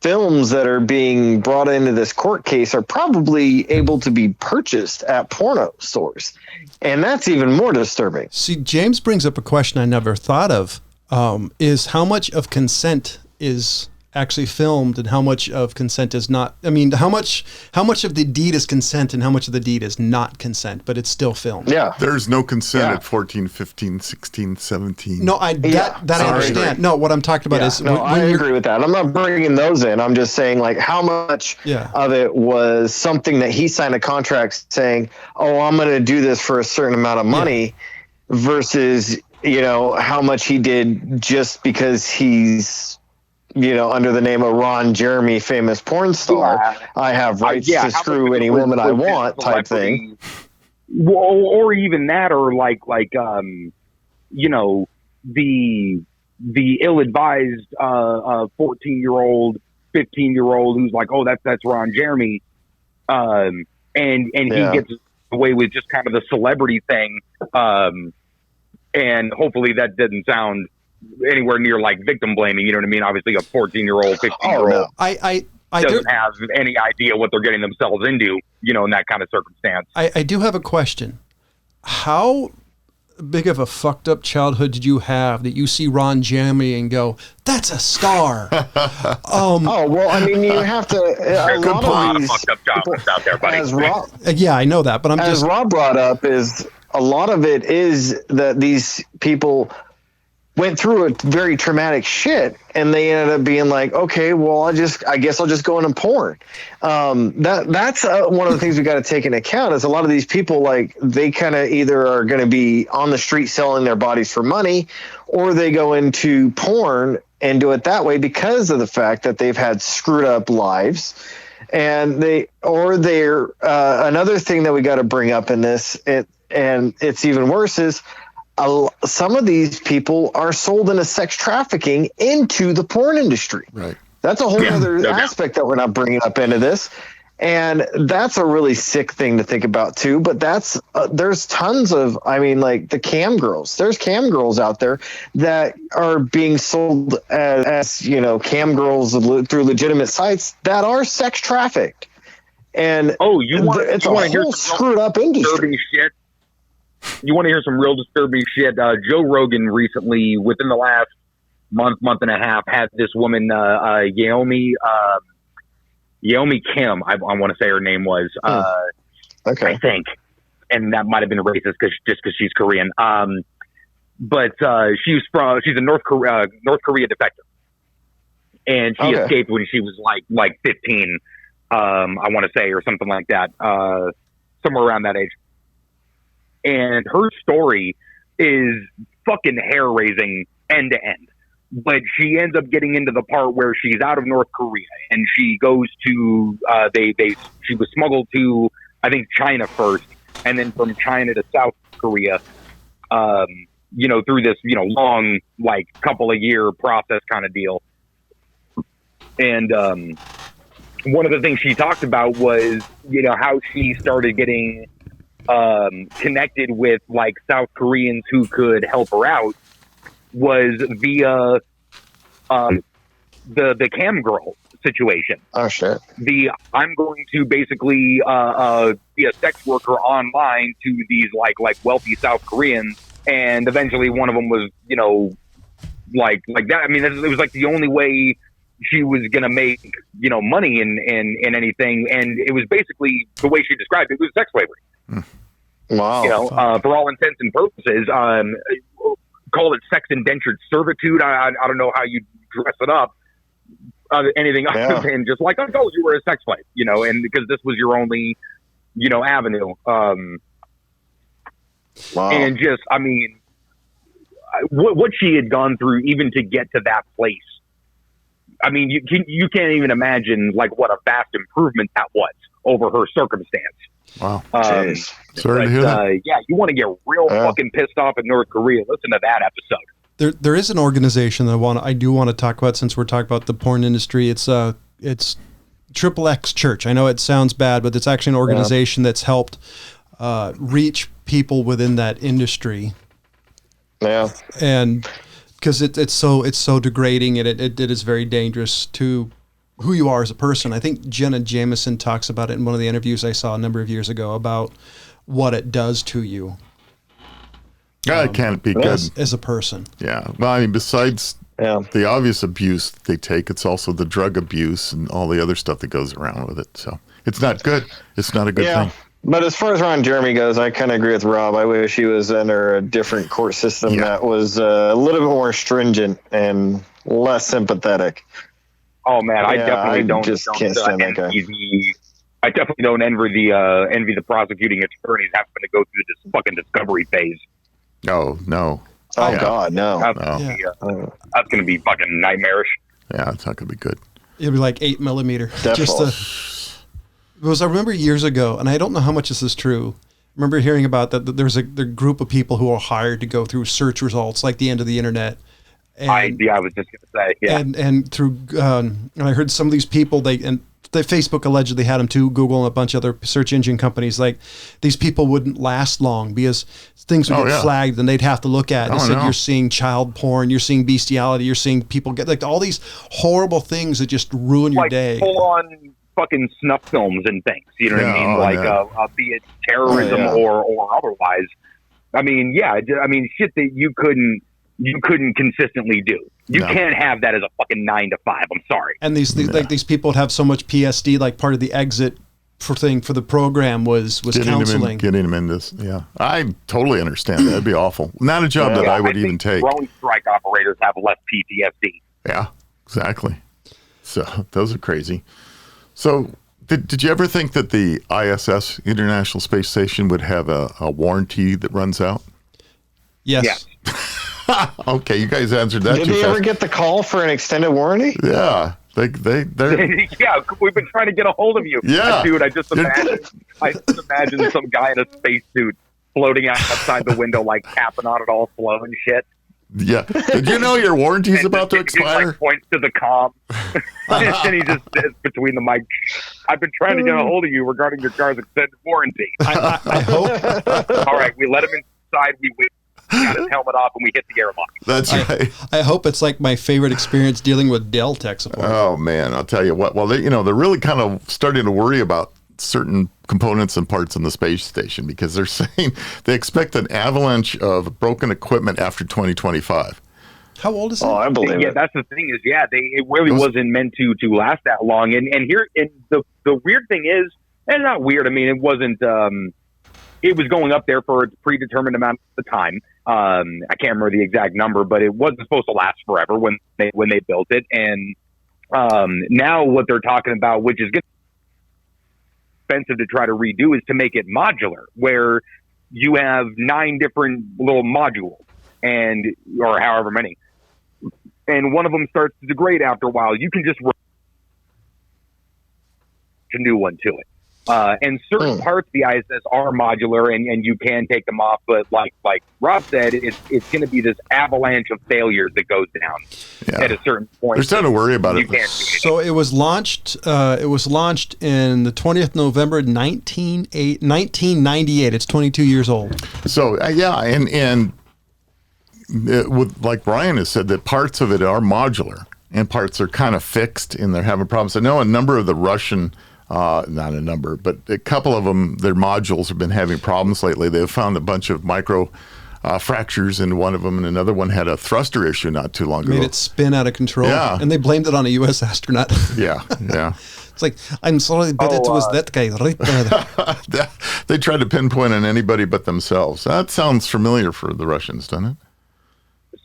films that are being brought into this court case are probably able to be purchased at porno stores. And that's even more disturbing. See, James brings up a question I never thought of, is how much of consent is actually filmed and how much of consent is not. How much of the deed is consent and how much of the deed is not consent, but it's still filmed. Yeah. There's no consent at 14, 15, 16, 17. No, I understand. No, what I'm talking about is... I agree with that. I'm not bringing those in. I'm just saying, how much of it was something that he signed a contract saying, oh, I'm going to do this for a certain amount of money versus, how much he did just because he's... under the name of Ron Jeremy, famous porn star, I have rights to screw any woman I want type thing. Or even that, or the ill-advised 14-year-old, 15-year-old who's like, oh, that's Ron Jeremy, and he gets away with just kind of the celebrity thing, and hopefully that didn't sound anywhere near like victim blaming, you know what I mean? Obviously, a 14-year-old, 15-year-old doesn't have any idea what they're getting themselves into, in that kind of circumstance. I do have a question. How big of a fucked up childhood did you have that you see Ron Jeremy and go, that's a star? You have to. There's a lot of fucked up childhoods out there, buddy. Yeah, I know that, but as Rob brought up, is a lot of it is that these people went through a very traumatic shit, and they ended up being like, okay, well, I guess I'll just go into porn. That's one of the things we got to take into account is a lot of these people, like, they kind of either are going to be on the street selling their bodies for money, or they go into porn and do it that way because of the fact that they've had screwed up lives. And they're another thing that we got to bring up in this, and it's even worse, is some of these people are sold into sex trafficking into the porn industry. Right. That's a whole other aspect that we're not bringing up into this. And that's a really sick thing to think about too. But there's tons of, like the cam girls. There's cam girls out there that are being sold as cam girls through legitimate sites that are sex trafficked. And it's a whole screwed up industry. Shit. You want to hear some real disturbing shit? Joe Rogan recently, within the last month and a half, had this woman, Yeomi Kim, I want to say her name was, okay, I think, and that might have been racist because she's Korean. But she's a North Korea defector, and she escaped when she was like 15, I want to say, or something like that, somewhere around that age. And her story is fucking hair-raising end to end. But she ends up getting into the part where she's out of North Korea and she goes to, she was smuggled to, I think, China first, and then from China to South Korea, through this, long, like, couple of year process kind of deal. And one of the things she talked about was, how she started getting connected with, like, South Koreans who could help her out was via the cam girl situation. Oh shit! I'm going to basically be a sex worker online to these like wealthy South Koreans, and eventually one of them was like that. I mean, it was like the only way she was gonna make money in anything, and it was basically the way she described it was sex slavery. Wow! For all intents and purposes, call it sex indentured servitude. I don't know how you dress it up. Anything other than just like, oh, you were a sex slave, and because this was your only, avenue. Wow. And just, I mean, what she had gone through even to get to that place. I mean, you can't even imagine like what a vast improvement that was over her circumstance. Wow. Sorry to hear that. Yeah, you want to get real fucking pissed off at North Korea. Listen to that episode. There is an organization that I do want to talk about since we're talking about the porn industry. It's Triple X Church. I know it sounds bad, but it's actually an organization that's helped reach people within that industry. Yeah, and because it's so degrading and it is very dangerous to who you are as a person. I think Jenna Jameson talks about it in one of the interviews I saw a number of years ago about what it does to you. It can't be good as a person. Yeah. Well, I mean, besides the obvious abuse they take, it's also the drug abuse and all the other stuff that goes around with it. So it's not good. It's not a good thing. But as far as Ron Jeremy goes, I kind of agree with Rob. I wish he was under a different court system that was a little bit more stringent and less sympathetic. Oh man, I definitely don't can't stand that guy. I definitely don't envy the prosecuting attorneys having to go through this fucking discovery phase. No. Oh God, no. That's going to be fucking nightmarish. Yeah, it's not going to be good. It'll be like 8mm. Definitely. I remember years ago, and I don't know how much this is true. I remember hearing about that there's a group of people who are hired to go through search results, like the end of the internet. And, I was just going to say, yeah. And through, and I heard some of these people, Facebook allegedly had them too, Google and a bunch of other search engine companies. Like these people wouldn't last long because things would get flagged and they'd have to look at it. They said, you're seeing child porn, you're seeing bestiality, you're seeing people get like all these horrible things that just ruin your day. Full on fucking snuff films and things, you know what I mean? Be it terrorism or otherwise. I mean, shit that you couldn't consistently do. You can't have that as a fucking 9 to 5. I'm sorry. And these people would have so much PSD, like part of the exit for the program was counseling. Getting him in this. Yeah, I totally understand that. That'd be awful. Not a job that I would even take. Drone strike operators have less PTSD. Yeah, exactly. So those are crazy. So did you ever think that the ISS, International Space Station, would have a warranty that runs out? Yes. Yeah. Okay, you guys answered that. Did they ever get the call for an extended warranty? Yeah. They're Yeah, we've been trying to get a hold of you. Yeah. Dude, I just imagine some guy in a spacesuit floating outside the window, like tapping on it all slow and shit. Yeah. Did you know your warranty's about to He expire? like points to the comm, and he just says between the mic, "I've been trying to get a hold of you regarding your car's extended warranty." I hope. All right, we let him inside. We got his helmet off, and we hit the airlock. That's right. I hope it's like my favorite experience dealing with Dell tech support. Oh man, I'll tell you what. Well, they're really kind of starting to worry about certain components and parts in the space station because they're saying they expect an avalanche of broken equipment after 2025. How old is it? Oh, I believe Yeah, it. that's the thing is, it really wasn't meant to last that long. And the weird thing is, and not weird. I mean, it wasn't. It was going up there for a predetermined amount of time. I can't remember the exact number, but it wasn't supposed to last forever when they built it. And now what they're talking about, which is expensive to try to redo, is to make it modular, where you have 9 different little modules, or however many, and one of them starts to degrade after a while. You can just a new one to it. And certain parts of the ISS are modular, and you can take them off. But like Rob said, it's going to be this avalanche of failures that goes down at a certain point. They're starting to worry about You it. can't do anything. So it was launched. It was launched in the 20th November 1998. It's 22 years old. So and with like Brian has said, that parts of it are modular and parts are kind of fixed and they're having problems. I know a number of the Russian. Not a number, but a couple of them, their modules have been having problems lately. They've found a bunch of micro fractures in one of them, and another one had a thruster issue not too long ago. Made it spin out of control. Yeah. And they blamed it on a U.S. astronaut. Yeah. It's like, I'm sorry, but it was that guy right there. They tried to pinpoint on anybody but themselves. That sounds familiar for the Russians, doesn't it?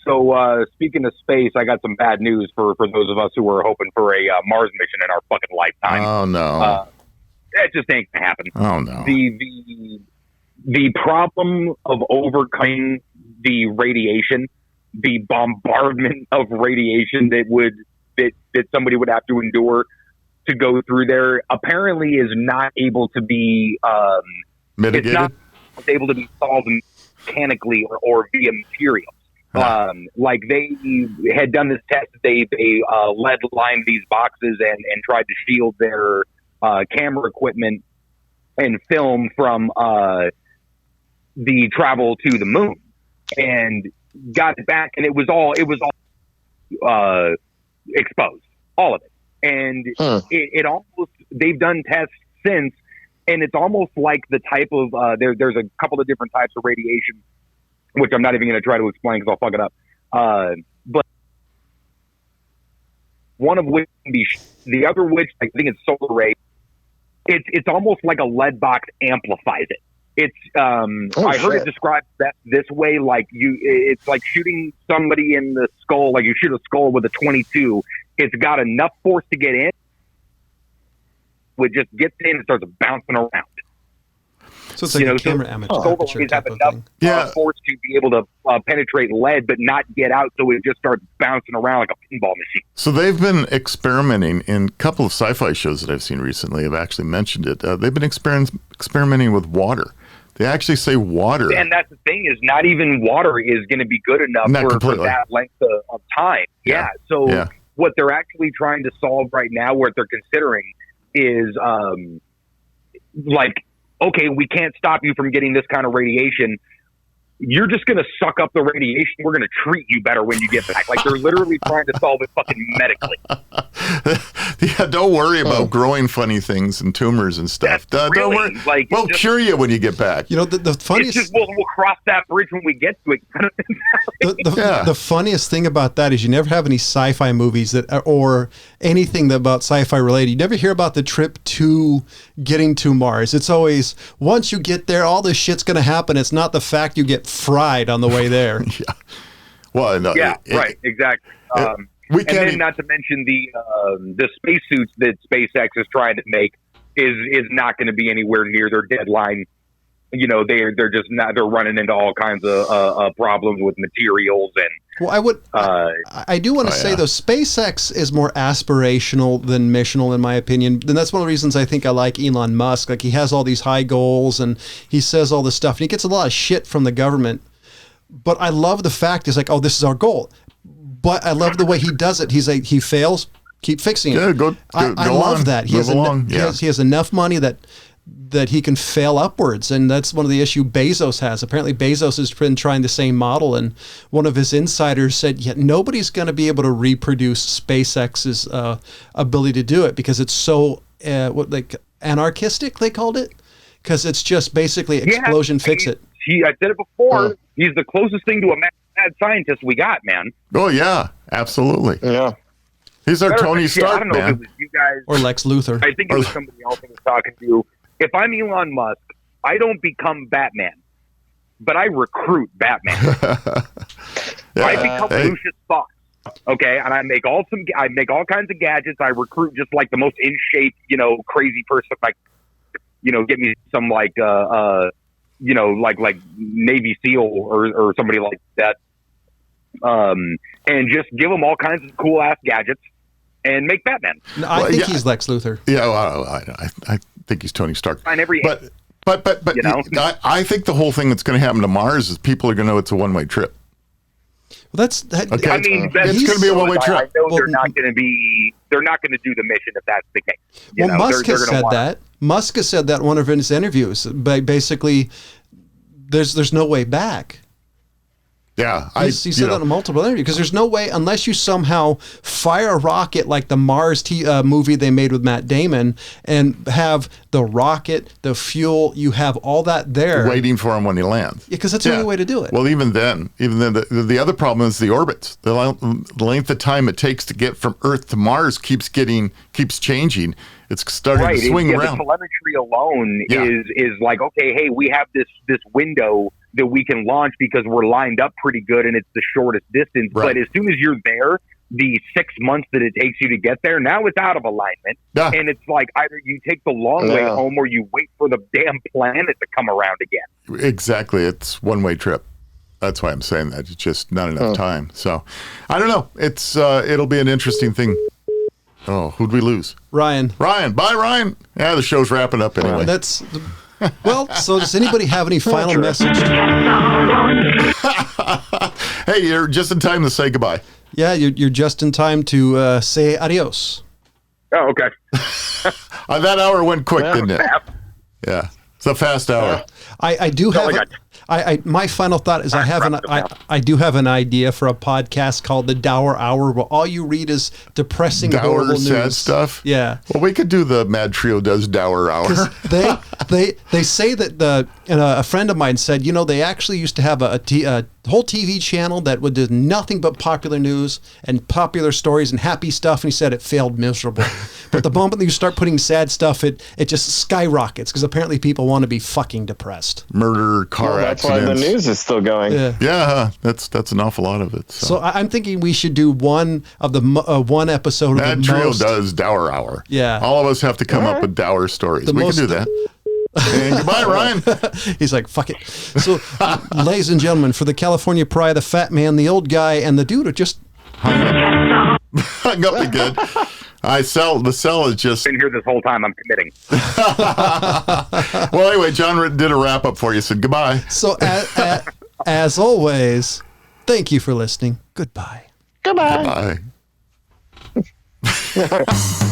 So speaking of space, I got some bad news for those of us who were hoping for a Mars mission in our fucking lifetime. Oh, no. That just ain't gonna happen. Oh, no. The problem of overcoming the radiation, the bombardment of radiation that somebody would have to endure to go through there, apparently is not able to be Mitigated? It's not able to be solved mechanically or via materials. Like they had done this test, they lead lined these boxes and tried to shield their camera equipment and film from the travel to the moon, and got it back, and it was all exposed, all of it. And it almost, they've done tests since, and it's almost like the type of there's a couple of different types of radiation, which I'm not even going to try to explain because I'll fuck it up. But one of which can be, the other which I think it's solar ray. It's almost like a lead box amplifies it. It's I heard it described that this way, like it's like shooting somebody in the skull, like you shoot a skull with a .22. It's got enough force to get in, it just gets in and starts bouncing around. So it's like a camera amateur have enough force to be able to penetrate lead, but not get out, so it just starts bouncing around like a pinball machine. So they've been experimenting in a couple of sci-fi shows that I've seen recently. Have actually mentioned it. They've been experimenting with water. They actually say water. And that's the thing, is not even water is going to be good enough for that length of time. Yeah. So what they're actually trying to solve right now, what they're considering is okay, we can't stop you from getting this kind of radiation. You're just going to suck up the radiation. We're going to treat you better when you get back. Like, they're literally trying to solve it fucking medically. Yeah, don't worry about growing funny things and tumors and stuff. Don't worry. Like, we'll cure you when you get back. You know, the funniest... It's just, we'll cross that bridge when we get to it. The funniest thing about that is you never have any sci-fi movies that, or anything about sci-fi related. You never hear about the trip to getting to Mars. It's always, once you get there, all this shit's going to happen. It's not the fact you get fried on the way there. Yeah. Well, no, right, exactly. And then not to mention the spacesuits that SpaceX is trying to make is not going to be anywhere near their deadline. You know, they're just not. They're running into all kinds of problems with materials and. Well, I do want to say though, SpaceX is more aspirational than missional, in my opinion. And that's one of the reasons I think I like Elon Musk. Like, he has all these high goals and he says all this stuff, and he gets a lot of shit from the government. But I love the fact he's like, oh, this is our goal. But I love the way he does it. He's like, he fails, keep fixing it. Yeah, I love that. He has enough money that he can fail upwards. And that's one of the issue Bezos has. Apparently Bezos has been trying the same model. And one of his insiders said, yeah, nobody's going to be able to reproduce SpaceX's ability to do it because it's so anarchistic, they called it. Because it's just basically explosion, fix it. I said it before. He's the closest thing to a mad scientist we got, man. Oh, yeah, absolutely. Yeah. He's our Tony Stark, I don't know man. if it was you guys. Or Lex Luthor. I think it was somebody else I was talking to. If I'm Elon Musk, I don't become Batman, but I recruit Batman. I become Lucius Fox, okay? And I make all kinds of gadgets. I recruit just like the most in shape, crazy person. Like, get me some like Navy SEAL or somebody like that, and just give them all kinds of cool ass gadgets and make Batman. No, I think he's Lex Luthor. Yeah, well, I think he's Tony Stark. But I think the whole thing that's going to happen to Mars is people are going to know it's a one-way trip. Well, that's okay. I mean, it's going to be a one-way trip. I know they're not going to do the mission if that's the case. Musk has said that. Musk has said that in one of his interviews. Basically, there's no way back. Yeah, he said that in multiple interviews because there's no way unless you somehow fire a rocket like the Mars movie they made with Matt Damon and have the rocket, the fuel, you have all that there waiting for him when he lands. Yeah, because that's the only way to do it. Well, even then, the other problem is the orbits. The length of time it takes to get from Earth to Mars keeps changing. It's starting to swing around. The telemetry alone is like, okay, hey, we have this window that we can launch because we're lined up pretty good and it's the shortest distance. Right. But as soon as you're there, the 6 months that it takes you to get there, now it's out of alignment. Yeah. And it's like either you take the long way home or you wait for the damn planet to come around again. Exactly. It's one-way trip. That's why I'm saying that. It's just not enough time. So I don't know. It's it'll be an interesting thing. Oh, who'd we lose? Ryan. Bye, Ryan. Yeah, the show's wrapping up anyway. Well, so does anybody have any final message? Hey, you're just in time to say goodbye. Yeah, you're just in time to say adios. Oh, okay. That hour went quick, didn't it? Yeah, it's a fast hour. I do have. My final thought is I do have an idea for a podcast called the Dour Hour, where all you read is depressing, horrible news. Sad stuff. Yeah. Well, we could do the MadTrio does Dour Hour. They say that a friend of mine said, they actually used to have a whole TV channel that would do nothing but popular news and popular stories and happy stuff, and he said it failed miserable. But the moment that you start putting sad stuff, it just skyrockets because apparently people want to be fucking depressed. Murder, car accidents. That's why the news is still going. Yeah, that's an awful lot of it. So I'm thinking we should do one episode of MadTrio does Dour Hour. Yeah. All of us have to come up with dour stories. We can do that. And goodbye, Ryan. He's like, fuck it. So, ladies and gentlemen, for the California Pride, the fat man, the old guy, and the dude who just hung up again. The cell is just been here this whole time. I'm committing. Well, anyway, John did a wrap up for you. Said goodbye. So, as always, thank you for listening. Goodbye. Goodbye. Goodbye.